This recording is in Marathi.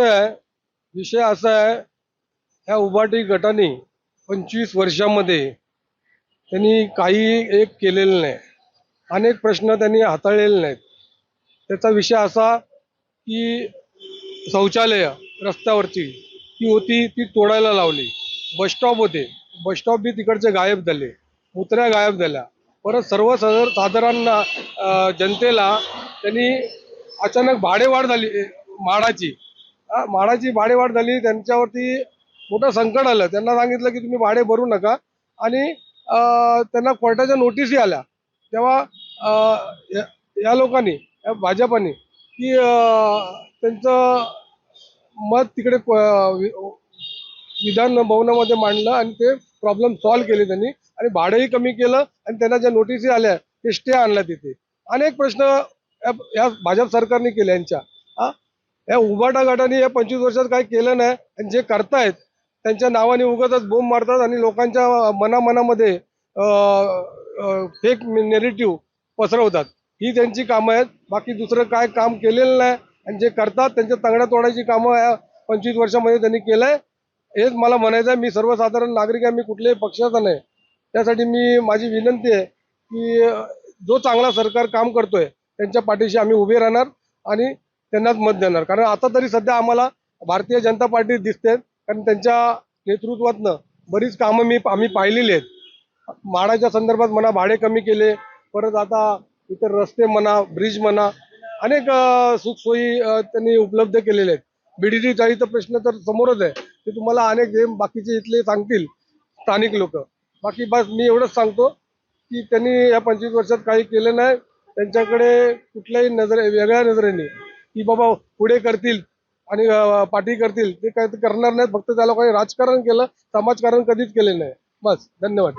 आहे, विषय असा आहे, ह्या उभाटी गटाने 25 वर्षामध्ये त्यांनी काही एक केलेलं नाही. अनेक प्रश्न त्यांनी हाताळलेले नाहीत. त्याचा विषय असा की शौचालय रस्त्यावरची ती होती, ती तोडायला लावली. बसस्टॉप होते, बसस्टॉप बी तिकडचे गायब झाले, मुत्र्या गायब झाल्या. परत सर्वसाधारण जनतेला त्यांनी अचानक भाडेवाढ झाली म्हाडाची. म्हाडाची भाडेवाढ झाली, त्यांच्यावरती मोठं संकट आलं. त्यांना सांगितलं की तुम्ही भाडे भरू नका आणि त्यांना कोर्टाच्या नोटीसही आल्या. तेव्हा या लोकांनी, या भाजपाने की त्यांचं मत तिकडे विधान भवनामध्ये मांडलं आणि ते प्रॉब्लेम सॉल्व्ह केले त्यांनी आणि भाडंही कमी केलं आणि त्यांना ज्या नोटीसी आल्या ते स्टे आणला तिथे. अनेक प्रश्न या भाजप सरकारने केले यांच्या. या उभाटा गटाने या 25 वर्षात काही केलं नाही आणि जे करतायत त्यांच्या नावाने उगाचच बोंब मारतात आणि लोकांच्या मनामध्ये फेक नेरेटिव्ह पसरवतात. ही त्यांची कामं आहेत. बाकी दुसरं काय काम केलेलं नाही आणि जे करतात त्यांच्या तंगड्या तोडायची कामं या 25 वर्षामध्ये त्यांनी केलंय. हेच मला म्हणायचं आहे. मी सर्वसाधारण नागरिक आहे, मी कुठल्याही पक्षाचा नाही. त्यासाठी माझी विनंती आहे की जो चांगला सरकार काम करतोय त्यांच्या पाठीशी आम्ही उभे राहणार आणि त्यांनाच मत देणार. कारण आता तरी सध्या आम्हाला भारतीय जनता पार्टी दिसते, कारण त्यांच्या नेतृत्वातनं बरीच कामं आम्ही पाहिलेली आहेत. म्हाडाच्या संदर्भात म्हणा, भाडे कमी केले, परत आता इतर रस्ते म्हणा, ब्रिज म्हणा, अनेक सुखसोयी त्यांनी उपलब्ध केलेले आहेत. बीडीडी चाळीचा प्रश्न तर समोरच आहे, ते तुम्हाला अनेक जे बाकीचे इथले सांगतील स्थानिक लोक. बाकी बस मी एवढंच सांगतो की त्यांनी या 25 वर्षात काही केलं नाही. त्यांच्याकडे कुठल्याही वेगळ्या नजरेने की बाबा पुढे करतील आणि पाठी करतील, ते काय करणार नाहीत. फक्त त्या लोकांनी राजकारण केलं, समाजकारण कधीच केले नाही. बस, धन्यवाद.